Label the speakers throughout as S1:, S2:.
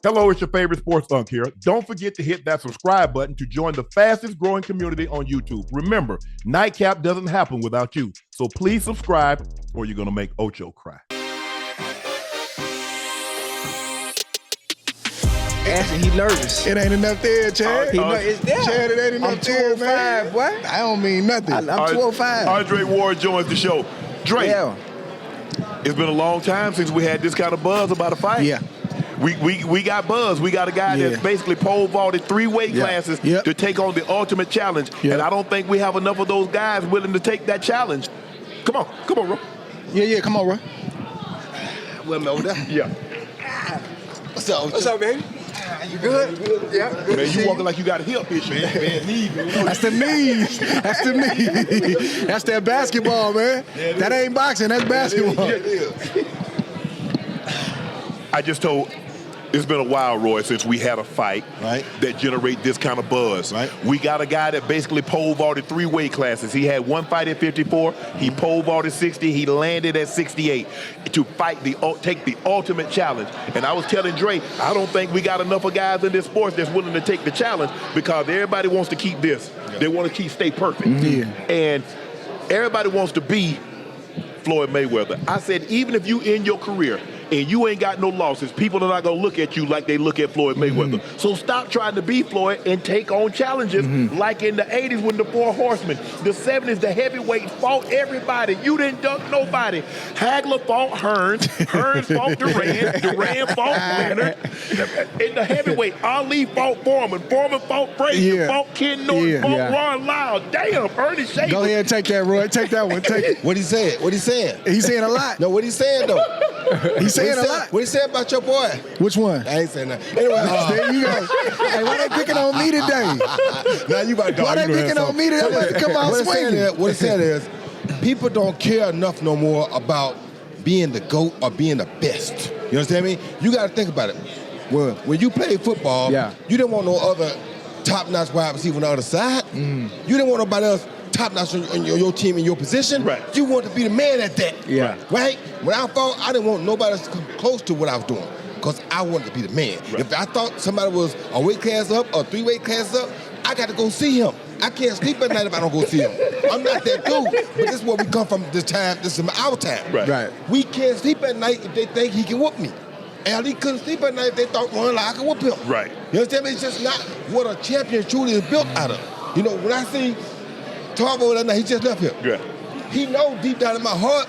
S1: Hello, it's your favorite sports Unc here. Don't forget to hit that subscribe button to join the fastest growing community on YouTube. Remember, Nightcap doesn't happen without you. So please subscribe or you're going to make Ocho cry.
S2: Actually, he nervous.
S3: It ain't enough there, Chad.
S2: It's there.
S3: Chad, it ain't enough
S2: I'm
S3: there,
S2: 205,
S3: man.
S2: boy.
S3: I don't mean nothing.
S2: I'm 205.
S1: Andre Ward joins the show. Dre,
S2: Yeah.
S1: it's been a long time since we had this kind of buzz about a fight.
S3: Yeah.
S1: We got buzz. We got a guy that's basically pole vaulted 3 weight classes to take on the ultimate challenge. And I don't think we have enough of those guys willing to take that challenge. Come on, bro.
S3: Yeah, come on, bro.
S2: Well, over there.
S1: Yeah.
S2: What's up, baby? You good? Yeah. Good
S1: Man, you walking like you got a hip issue.
S3: That's the knees. That's the knees. That's that basketball, man. That ain't boxing. That's basketball.
S1: I just told, it's been a while, Roy, since we had a fight that generate this kind of buzz. We got a guy that basically pole vaulted 3 weight classes. He had one fight at 54. He pole vaulted 60. He landed at 68 to fight take the ultimate challenge. And I was telling Dre, I don't think we got enough of guys in this sport that's willing to take the challenge because everybody wants to keep this. They want to stay perfect. And everybody wants to be Floyd Mayweather. I said, even if you end your career and you ain't got no losses, people are not going to look at you like they look at Floyd Mayweather. So stop trying to be Floyd and take on challenges like in the 80s when the 4 Horsemen, the 70s, the heavyweights fought everybody. You didn't dunk nobody. Hagler fought Hearns. Hearns fought Duran. Duran fought Leonard. In the heavyweight, Ali fought Foreman. Foreman fought Frazier. Fought Ken Norton. Fought Ron Lyle. Damn, Ernie Schaefer.
S3: Go ahead and take that, Roy. Take that one. Take it.
S4: What he said? What he saying?
S3: He's saying a lot.
S4: No, what he saying though?
S3: He's saying a lot.
S4: What he said about your boy?
S3: Which one?
S4: I ain't saying that. Anyway,
S3: There you go. Hey, why they picking on me today?
S4: now you about to
S3: Why they picking on me today? I'm about to come out swinging.
S4: What he said is, people don't care enough no more about being the GOAT or being the best. You understand me? You got to think about it. Well, when you played football, you didn't want no other top-notch wide receiver on the other side. You didn't want nobody else top-notch on your team in your position. You want to be the man at that. Right? When I fought, I didn't want nobody else to come close to what I was doing because I wanted to be the man. If I thought somebody was a weight class up or 3 weight classes up, I got to go see him. I can't sleep at night if I don't go see him. I'm not that dude. But this is where we come from this time. This is our time. We can't sleep at night if they think he can whoop me. And he couldn't sleep at night if they thought one like I could whoop him. You understand me? It's just not what a champion truly is built out of. You know, when I see Tarbo that night, he just left here. He knows deep down in my heart,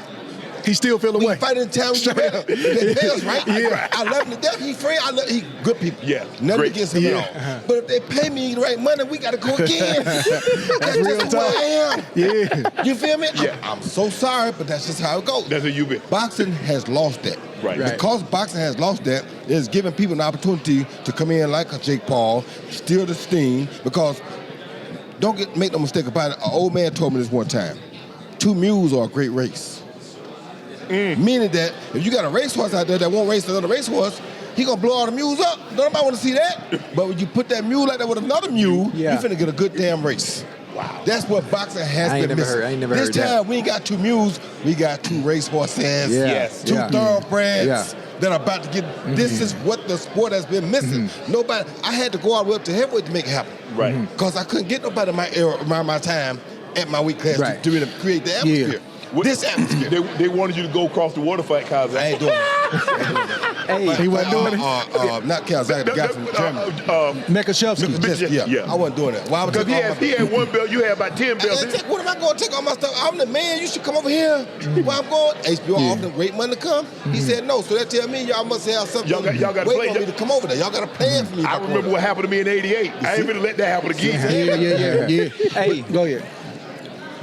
S3: he still feel away.
S4: We fight in town, they pay us, right? I love him to death. He's free. He good people. Never against him at all. But if they pay me the right money, we got to go again. That's just who I am. You feel me? I'm so sorry, but that's just how it goes.
S1: That's how you been.
S4: Boxing has lost that. Because boxing has lost that, it's giving people an opportunity to come in like a Jake Paul, steal the steam, because make no mistake about it, an old man told me this one time, 2 mules are a great race. Meaning that if you got a racehorse out there that won't race another racehorse, he gonna blow all the mules up. Nobody wanna see that. But when you put that mule out there with another mule, you finna get a good damn race. Wow. That's what boxing has been missing.
S2: I ain't never heard that.
S4: This time we ain't got 2 mules, we got 2 racehorses, 2 thoroughbreds that are about to get, this is what the sport has been missing. Nobody, I had to go all the way up to heavyweight to make it happen. Because I couldn't get nobody in my era, around my time at my weight class to really create the atmosphere. This atmosphere.
S1: They wanted you to go across the water fight, Kazakh.
S4: I ain't doing it.
S3: He wasn't doing it?
S4: Not Kazakh, the guy from Germany.
S3: Nekashevsky.
S4: I wasn't doing it. Why would
S1: Because he had 1 belt, you had about 10 belts.
S4: What am I going to take all my stuff? I'm the man. You should come over here. Where I'm going? HBO offered great money to come. He said no. So that tell me y'all must have something.
S1: Y'all got to
S4: wait for me to come over there. Y'all got to plan for me.
S1: I remember what happened to me in '88. I ain't gonna let that happen again.
S2: Hey,
S3: go ahead.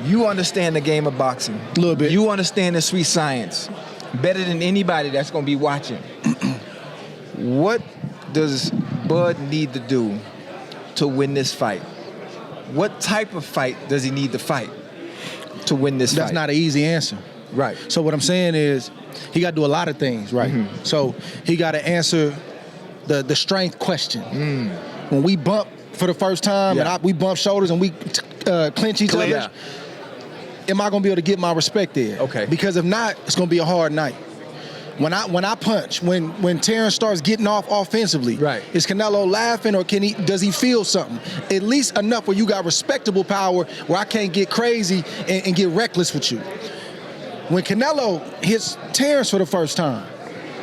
S2: You understand the game of boxing.
S3: A little bit.
S2: You understand the sweet science better than anybody that's going to be watching. What does Bud need to do to win this fight? What type of fight does he need to fight to win this fight?
S3: That's not an easy answer.
S2: Right.
S3: So what I'm saying is he got to do a lot of things, right? So he got to answer the strength question. When we bump for the first time and we bump shoulders and we clinch each other, am I going to be able to get my respect there?
S2: Okay.
S3: Because if not, it's going to be a hard night. When I punch, when Terence starts getting off offensively, is Canelo laughing, or does he feel something? At least enough where you got respectable power where I can't get crazy and get reckless with you. When Canelo hits Terence for the first time,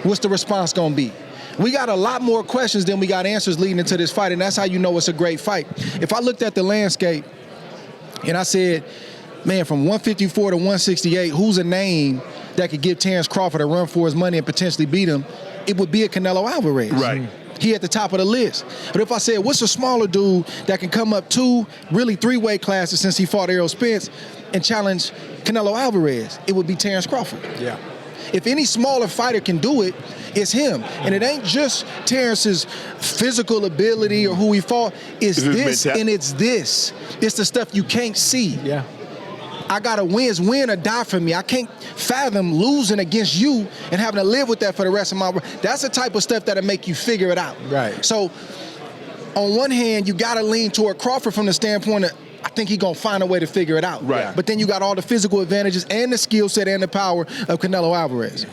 S3: what's the response gonna be? We got a lot more questions than we got answers leading into this fight, and that's how you know it's a great fight. If I looked at the landscape and I said, man, from 154 to 168, who's a name that could give Terence Crawford a run for his money and potentially beat him? It would be a Canelo Alvarez.
S1: Right.
S3: He at the top of the list. But if I said, what's a smaller dude that can come up 2, really 3 weight classes since he fought Errol Spence and challenge Canelo Alvarez, it would be Terence Crawford.
S2: Yeah.
S3: If any smaller fighter can do it, it's him. And it ain't just Terence's physical ability or who he fought. It's this and it's this. It's the stuff you can't see.
S2: Yeah.
S3: I gotta win or die for me. I can't fathom losing against you and having to live with that for the rest of my life. That's the type of stuff that'll make you figure it out.
S2: Right.
S3: So, on one hand, you gotta lean toward Crawford from the standpoint of, I think he's gonna find a way to figure it out.
S1: Right.
S3: But then you got all the physical advantages and the skill set and the power of Canelo Alvarez.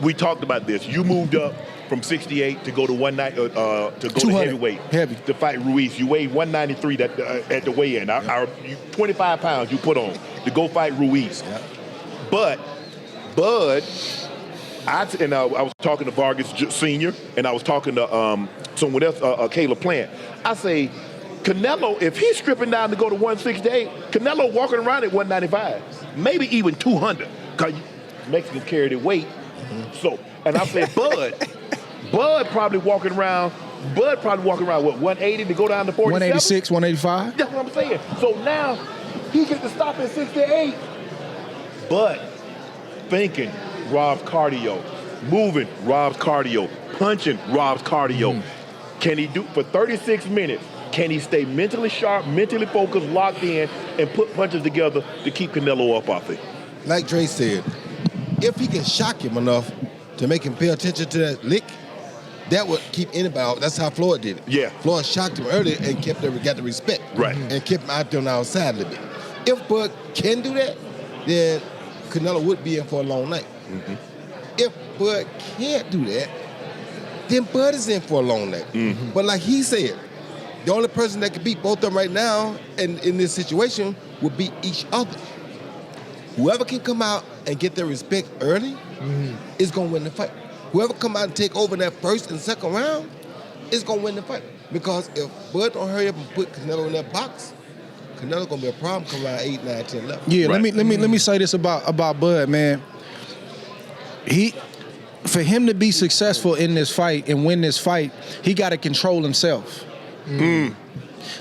S1: We talked about this. You moved up from 68 to go to to heavyweight.
S3: Heavy.
S1: To fight Ruiz. You weighed 193 at the weigh-in. 25 pounds you put on to go fight Ruiz.
S3: Yeah.
S1: But Bud, I was talking to Vargas Sr. and I was talking to someone else, Caleb Plant. I say, Canelo, if he's stripping down to go to 168, Canelo walking around at 195, maybe even 200, because Mexicans carry their weight. So, and I said, Bud probably walking around, what, 180 to go down to 47?
S3: 186, 185?
S1: That's what I'm saying. So now, he gets to stop at 68. But thinking robs cardio, moving robs cardio, punching robs cardio. Can he do, for 36 minutes, can he stay mentally sharp, mentally focused, locked in, and put punches together to keep Canelo up off it?
S4: Like Dre said, if he can shock him enough to make him pay attention to that lick, that would keep anybody out. That's how Floyd did it.
S1: Yeah.
S4: Floyd shocked him earlier and got the respect.
S1: Right.
S4: And kept him out there on the outside a little bit. If Bud can do that, then Canelo would be in for a long night. If Bud can't do that, then Bud is in for a long night. But like he said, the only person that can beat both of them right now in this situation would be each other. Whoever can come out and get their respect early is going to win the fight. Whoever come out and take over in that first and second round is going to win the fight. Because if Bud don't hurry up and put Canelo in that box, Canelo's going to be a problem come around 8, 9, 10, 11.
S3: Yeah, right. let me say this about Bud, man. For him to be successful in this fight and win this fight, he got to control himself.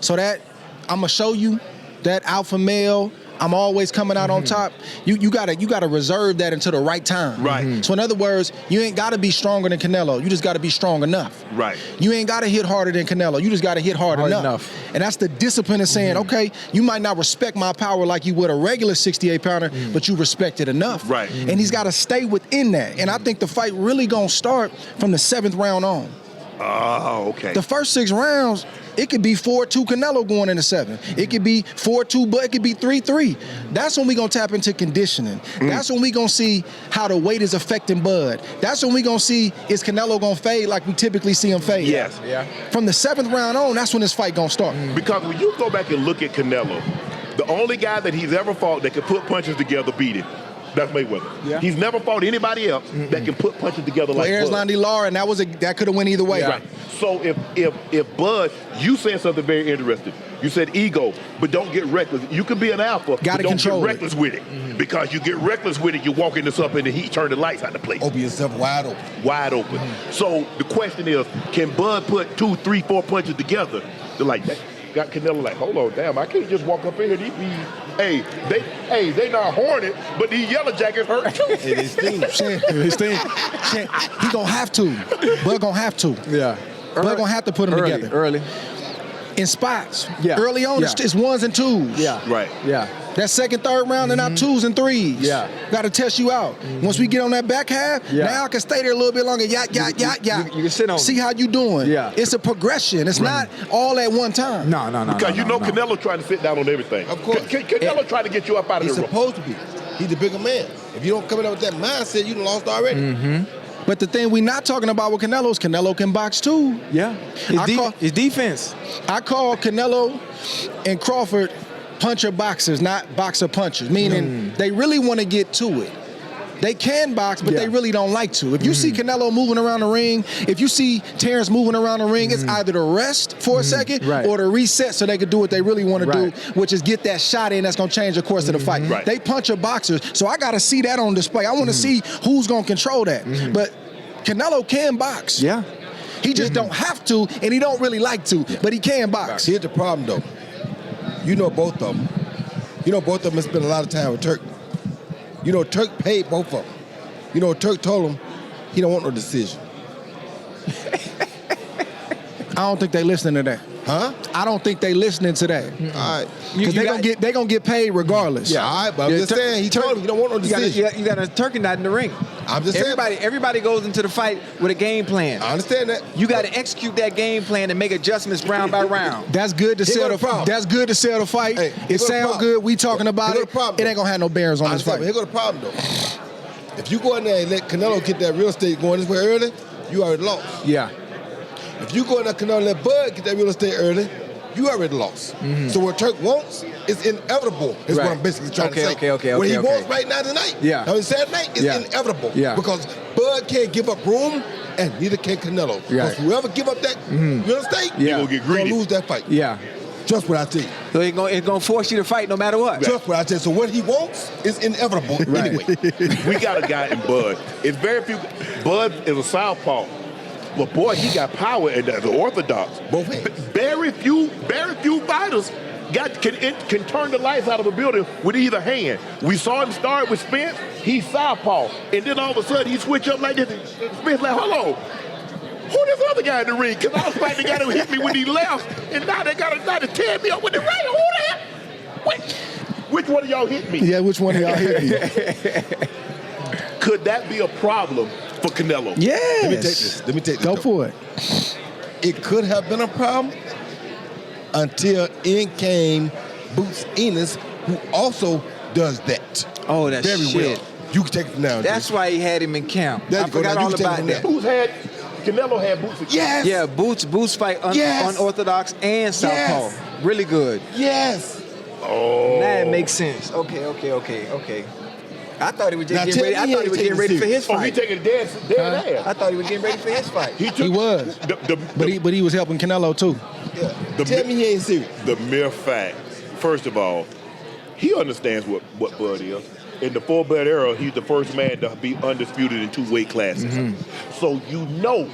S3: So that I'm gonna show you that alpha male, I'm always coming out on top. You gotta reserve that until the right time.
S1: Right.
S3: So in other words, you ain't gotta be stronger than Canelo. You just gotta be strong enough.
S1: Right.
S3: You ain't gotta hit harder than Canelo. You just gotta hit hard enough. And that's the discipline of saying, okay, you might not respect my power like you would a regular 68 pounder, but you respect it enough.
S1: Right.
S3: And he's gotta stay within that. And I think the fight really gonna start from the 7th round on.
S1: Oh, okay.
S3: The first 6 rounds, it could be 4-2 Canelo going into 7. It could be 4-2, but it could be 3-3. That's when we gonna tap into conditioning. That's when we gonna see how the weight is affecting Bud. That's when we gonna see, is Canelo gonna fade like we typically see him fade?
S1: Yes.
S2: Yeah.
S3: From the 7th round on, that's when this fight gonna start.
S1: Because when you go back and look at Canelo, the only guy that he's ever fought that could put punches together beat him. That's Mayweather.
S2: Yeah.
S1: He's never fought anybody else that can put punches together like Bud.
S3: Arslan Lara, and that could have went either way.
S2: Yeah.
S1: Right. So if Bud, you said something very interesting. You said ego, but don't get reckless. You can be an alpha, but don't get reckless with it. Because you get reckless with it, you walk into something and heat, turn the lights out the place.
S4: Open yourself wide open.
S1: Wide open. So the question is, can Bud put 2, 3, 4 punches together? They're like that. Got Canelo like, hold on, damn, I can't just walk up in here. They not horny, but these yellow jackets hurt too.
S3: His team. He gonna have to. Bud gonna have to.
S2: Yeah.
S3: Bud gonna have to put them together.
S2: Early.
S3: In spots.
S2: Yeah.
S3: Early on,
S2: Yeah.
S3: it's 1s and 2s.
S2: Yeah.
S1: Right.
S2: Yeah.
S3: That 2nd, 3rd round, they're not 2s and 3s.
S2: Yeah.
S3: Got to test you out. Once we get on that back half,
S2: Yeah.
S3: now I can stay there a little bit longer.
S2: You can sit on
S3: See how you doing.
S2: Yeah.
S3: It's a progression. It's not all at one time.
S2: No.
S1: Because Canelo trying to sit down on everything.
S4: Of course.
S1: Canelo trying to get you up out of
S4: He's
S1: the room.
S4: supposed to be. He's the bigger man. If you don't come in with that mindset, you done lost already.
S3: Mm-hmm. But the thing we not talking about with Canelo is Canelo can box too.
S2: Yeah. His defense.
S3: I call Canelo and Crawford puncher boxers, not boxer punchers, meaning they really want to get to it. They can box, but they really don't like to. If you see Canelo moving around the ring, if you see Terence moving around the ring, it's either to rest for a second or to reset so they can do what they really want to do, which is get that shot in that's going to change the course of the fight. They puncher boxers, so I got to see that on display. I want to see who's going to control that. But Canelo can box.
S2: Yeah.
S3: He just don't have to, and he don't really like to, but he can box.
S4: Here's the problem, though. You know both of them. You know both of them spent a lot of time with Turk. You know, Turk paid both of them. You know, Turk told him he don't want no decision.
S3: I don't think they listening to that.
S4: Huh?
S3: I don't think they listening to that.
S4: All right.
S3: Because they gonna get paid regardless.
S4: Yeah, all right, but I'm just saying, he told him he don't want no decision.
S2: You got a turkey knot in the ring.
S4: I'm just saying.
S2: Everybody goes into the fight with a game plan.
S4: I understand that.
S2: You got to execute that game plan and make adjustments round by round.
S3: That's good to sell the fight. That's good to sell the fight.
S4: Hey,
S3: it sounds good. We talking about it. It ain't gonna have no bearings on this fight.
S4: Here go the problem though. If you go in there and let Canelo get that real estate going this way early, you already lost.
S2: Yeah.
S4: If you go in there Canelo and let Bud get that real estate early, you already lost. So what Turk wants is inevitable, is what I'm basically trying to say. What he wants right now tonight, Saturday night, is inevitable. Because Bud can't give up room, and neither can Canelo. Because whoever give up that real estate,
S1: he gonna get greedy.
S4: Gonna lose that fight.
S2: Yeah.
S4: Just what I tell you.
S2: So it's gonna force you to fight no matter what.
S4: Just what I tell you. So what he wants is inevitable anyway.
S1: We got a guy in Bud. It's very few. Bud is a southpaw. But boy, he got power in the orthodox.
S4: Both hands.
S1: Very few fighters can turn the lights out of a building with either hand. We saw him start with Spence. He's southpaw, and then all of a sudden he switch up like this. Spence like, hold on, who this other guy in the ring? Because I was fighting the guy that hit me when he left, and now they got to tear me up with the right. Who the hell? Wait, which one of y'all hit me?
S3: Yeah, which one of y'all hit me?
S1: Could that be a problem for Canelo?
S3: Yes.
S4: Let me take this.
S3: Go for it.
S4: It could have been a problem until in came Boots Enos, who also does that.
S2: Oh, that's
S4: very
S2: shit.
S4: well. You can take it now.
S2: That's why he had him in camp. I forgot all about that.
S1: Canelo had Boots.
S4: Yes.
S2: Yeah, Boots fight unorthodox and southpaw. Really good.
S4: Yes.
S1: Oh.
S2: That makes sense. Okay. I thought he was just getting ready. I thought he was getting ready for his fight.
S1: Oh, he taking a dead ass.
S2: I thought he was getting ready for his fight.
S3: He was. But he was helping Canelo too.
S4: Yeah. Tell me he ain't serious.
S1: The mere fact, first of all, he understands what Bud is. In the full-blood era, he's the first man to be undisputed in 2 weight classes. So you know,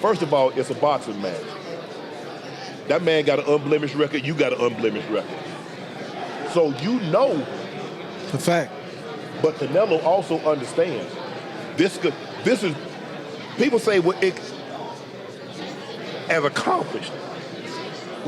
S1: first of all, it's a boxing match. That man got an unblemished record. You got an unblemished record. So you know.
S3: The fact.
S1: But Canelo also understands. This is, people say, well, as accomplished.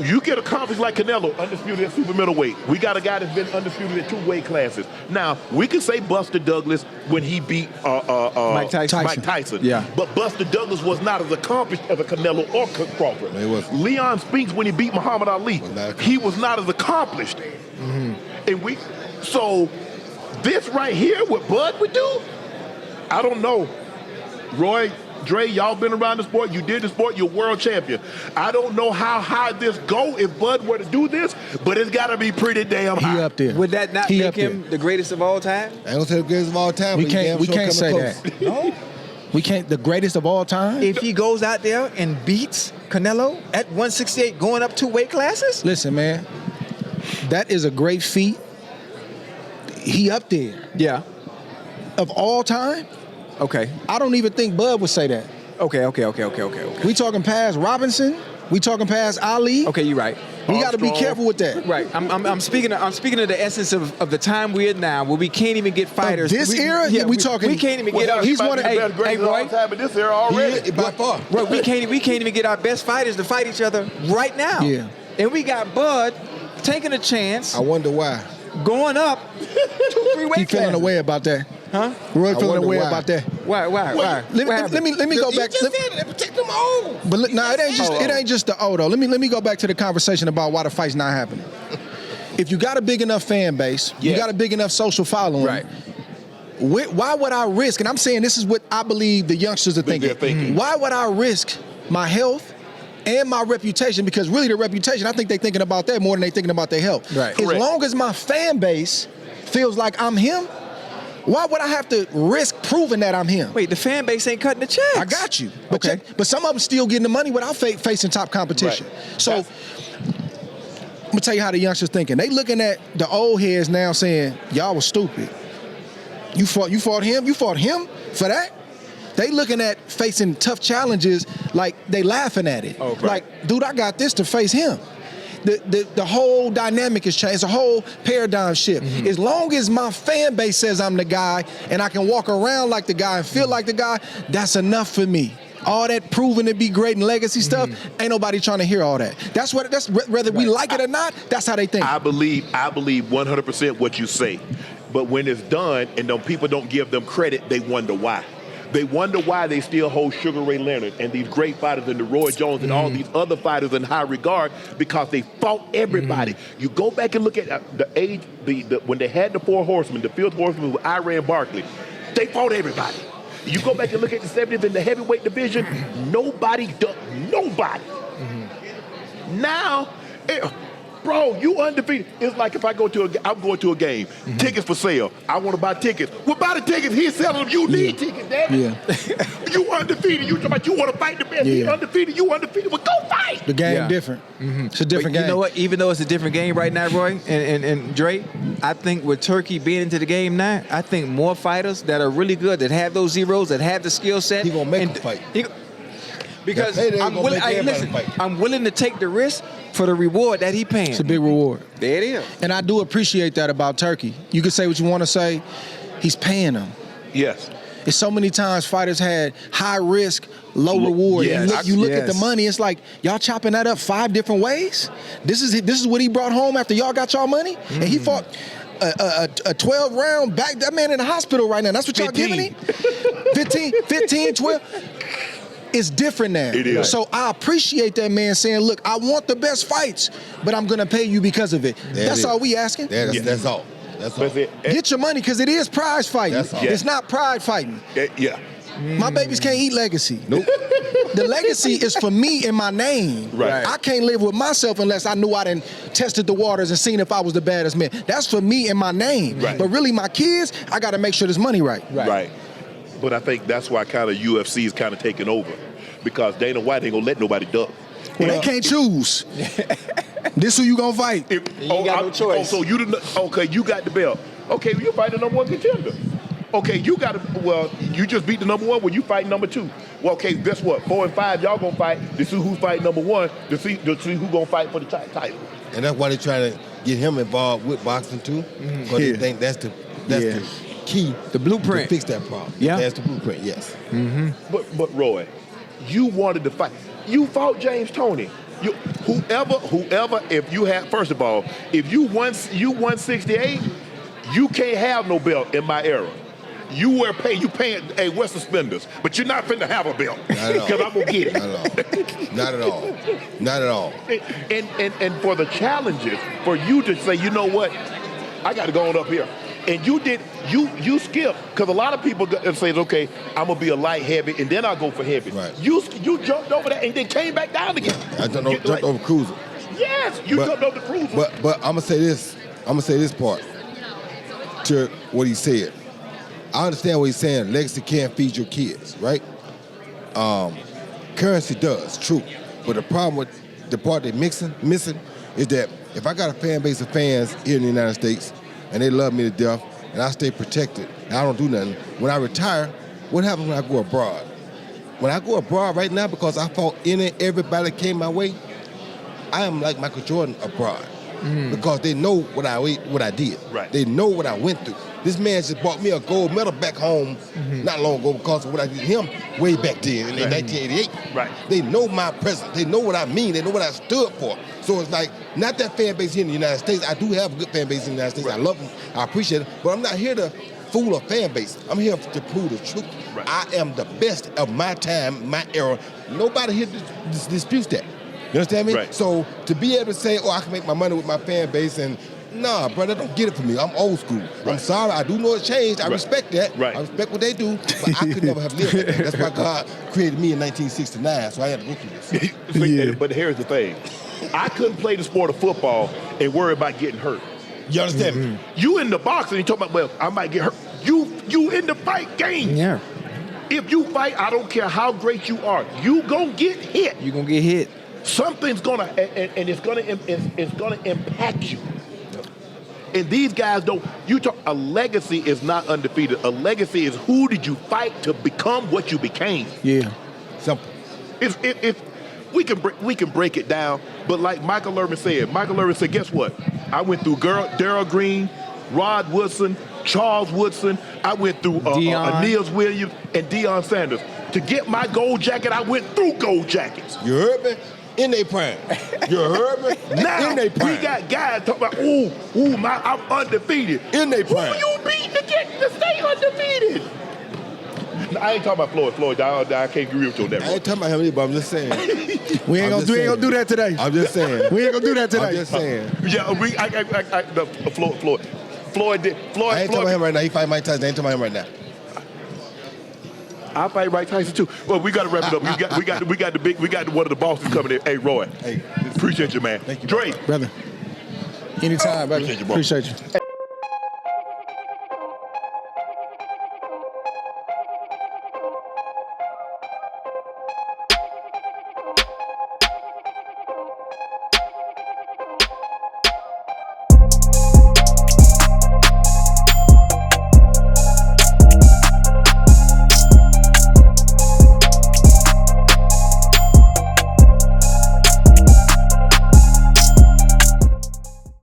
S1: You get accomplished like Canelo, undisputed at super middleweight. We got a guy that's been undisputed at 2 weight classes. Now, we can say Buster Douglas when he beat
S2: Mike
S1: Tyson.
S2: Yeah.
S1: But Buster Douglas was not as accomplished as a Canelo or Crawford.
S4: He wasn't.
S1: Leon Spinks, when he beat Muhammad Ali, he was not as accomplished. And so this right here, what Bud would do, I don't know. Roy, Dre, y'all been around the sport. You did the sport. You're world champion. I don't know how high this go if Bud were to do this, but it's got to be pretty damn high.
S3: He up there.
S2: Would that not make him the greatest of all time?
S4: I ain't gonna say the greatest of all time.
S3: We can't say that.
S2: No.
S3: We can't. The greatest of all time.
S2: If he goes out there and beats Canelo at 168, going up 2 weight classes.
S3: Listen, man, that is a great feat. He up there.
S2: Yeah.
S3: Of all time.
S2: Okay.
S3: I don't even think Bud would say that.
S2: Okay.
S3: We talking past Robinson. We talking past Ali.
S2: Okay, you're right.
S3: We got to be careful with that.
S2: Right. I'm speaking of the essence of the time we're in now, where we can't even get fighters.
S3: This era, we talking.
S2: We can't even get our.
S1: He's one of the greatest of all time in this era already.
S4: By far.
S2: Right. We can't even get our best fighters to fight each other right now.
S3: Yeah.
S2: And we got Bud taking a chance.
S4: I wonder why.
S2: Going up 2-3 weight
S3: He feeling away about that.
S2: Huh?
S3: Roy feeling away about that.
S2: Why?
S3: Let me go back.
S4: You just said it. Protect them all.
S3: But no, it ain't just the O though. Let me go back to the conversation about why the fight's not happening. if you got a big enough fan base, you got a big enough social following.
S2: Right.
S3: Why would I risk? And I'm saying this is what I believe the youngsters are thinking. Why would I risk my health and my reputation? Because really, the reputation, I think they're thinking about that more than they're thinking about their health.
S2: Right.
S3: As long as my fan base feels like I'm him, why would I have to risk proving that I'm him?
S2: Wait, the fan base ain't cutting the checks.
S3: I got you. But
S2: Okay.
S3: but some of them still getting the money without facing top competition.
S1: Right.
S3: So I'm gonna tell you how the youngsters thinking. They looking at the old heads now saying, y'all was stupid. You fought him for that? They looking at facing tough challenges like they laughing at it.
S2: Okay.
S3: Like, dude, I got this to face him. The whole dynamic has changed. It's a whole paradigm shift. As long as my fan base says I'm the guy and I can walk around like the guy and feel like the guy, that's enough for me. All that proving to be great and legacy stuff, ain't nobody trying to hear all that. That's whether we like it or not, that's how they think.
S1: I believe 100% what you say. But when it's done and people don't give them credit, they wonder why. They wonder why they still hold Sugar Ray Leonard and these great fighters and the Roy Jones and all these other fighters in high regard, because they fought everybody. You go back and look at the age, when they had the four horsemen, the fifth horseman was Iran Barkley. They fought everybody. You go back and look at the 70s in the heavyweight division, nobody. Now, bro, you undefeated. It's like if I'm going to a game, tickets for sale. I want to buy tickets. Well, buy the tickets. He's selling them. You need tickets, damn it. You undefeated. You want to fight the best. He's undefeated. You undefeated. Well, go fight.
S3: The game different. It's a different game.
S2: You know what? Even though it's a different game right now, Roy and Dre, I think with Turkey being into the game now, I think more fighters that are really good, that have those zeros, that have the skill set.
S4: He gonna make them fight.
S2: Because I'm willing to take the risk for the reward that he paying.
S3: It's a big reward.
S2: There it is.
S3: And I do appreciate that about Turkey. You can say what you want to say. He's paying them.
S1: Yes.
S3: It's so many times fighters had high risk, low reward.
S1: Yes.
S3: You look at the money, it's like, y'all chopping that up 5 different ways? This is what he brought home after y'all got y'all money? And he fought a 12-round back. That man in the hospital right now. That's what y'all giving him? 15, 12. It's different now.
S1: It is.
S3: So I appreciate that man saying, look, I want the best fights, but I'm going to pay you because of it. That's all we asking.
S4: That's all. That's all.
S3: Get your money, because it is prize fighting.
S4: That's all.
S3: It's not pride fighting.
S1: Yeah.
S3: My babies can't eat legacy.
S4: Nope.
S3: The legacy is for me and my name.
S1: Right.
S3: I can't live with myself unless I knew I done tested the waters and seen if I was the baddest man. That's for me and my name.
S1: Right.
S3: But really, my kids, I got to make sure this money right.
S1: Right. But I think that's why kind of UFC is kind of taking over, because Dana White ain't gonna let nobody duck.
S3: Well, they can't choose. This who you gonna fight?
S2: You got no choice.
S1: So you got the belt. Okay, you fight the number 1 contender. Okay, you just beat the number 1 when you fight number 2. Well, okay, guess what? 4 and 5, y'all gonna fight to see who's fighting number 1, to see who gonna fight for the title.
S4: And that's why they're trying to get him involved with boxing too, because they think that's the key,
S2: the blueprint
S4: to fix that problem.
S2: Yeah,
S4: that's the blueprint. Yes.
S1: But Roy, you wanted to fight. You fought James Toney. Whoever. If you had, first of all, if you won 68, you can't have no belt in my era. You paying what's suspenders, but you're not finna have a belt because I'm gonna get it.
S4: Not at all.
S1: And for the challenges, for you to say, you know what, I got to go on up here. And you skip, because a lot of people say, okay, I'm gonna be a light heavy and then I'll go for heavy.
S4: Right.
S1: You jumped over that and then came back down again.
S4: I jumped over Cruiser.
S1: Yes, jumped over the Cruiser.
S4: But I'm gonna say this part to what he said. I understand what he's saying. Legacy can't feed your kids, right? Currency does, true. But the problem with the part they're missing is that if I got a fan base of fans here in the United States and they love me to death and I stay protected and I don't do nothing, when I retire, what happens when I go abroad? When I go abroad right now, because I fought everybody that came my way, I am like Michael Jordan abroad. Because they know what I did.
S1: Right.
S4: They know what I went through. This man just brought me a gold medal back home not long ago because of what I did to him way back then in 1988.
S1: Right.
S4: They know my presence. They know what I mean. They know what I stood for. So it's like, not that fan base here in the United States. I do have a good fan base in the United States. I love them. I appreciate it. But I'm not here to fool a fan base. I'm here to prove the truth.
S1: Right.
S4: I am the best of my time, my era. Nobody here disputes that. You understand me?
S1: Right.
S4: So to be able to say, I can make my money with my fan base and Nah, brother, don't get it from me. I'm old school. Right. I'm sorry. I do know it's changed. I respect that.
S1: Right.
S4: I respect what they do, but I could never have lived like that. That's why God created me in 1969, so I had to go through this.
S1: But here's the thing. I couldn't play the sport of football and worry about getting hurt.
S4: You understand me?
S1: You in the boxing, you talking about, well, I might get hurt. You in the fight game.
S2: Yeah.
S1: If you fight, I don't care how great you are, you gonna get hit.
S2: You're going to get hit.
S1: Something's gonna, and it's gonna impact you. And these guys don't. A legacy is not undefeated. A legacy is who did you fight to become what you became.
S3: Yeah.
S4: Simple.
S1: If we can break it down, but like Michael Irvin said, guess what? I went through Darryl Green, Rod Woodson, Charles Woodson. I went through Aeneas Williams and Deion Sanders. To get my gold jacket, I went through gold jackets.
S4: You heard me? In their prime. You heard me?
S1: Now
S4: in their prime.
S1: we got guys talking about, I'm undefeated.
S4: In their prime.
S1: Who you beating to stay undefeated? I ain't talking about Floyd. Floyd, I can't agree with you on that.
S4: I ain't talking about him either, but I'm just saying.
S3: We ain't gonna do that today.
S4: I'm just saying.
S3: We ain't gonna do that today.
S4: I'm just saying.
S1: Floyd did.
S4: I ain't talking about him right now. He fight Mike Tyson. I ain't talking about him right now.
S1: I fight Mike Tyson too. Well, we got to wrap it up. We got one of the bosses coming in. Hey, Roy.
S4: Hey,
S1: appreciate you, man.
S4: Thank you,
S1: Dre.
S3: Brother. Anytime, brother.
S1: Appreciate you, bro.
S3: Appreciate you.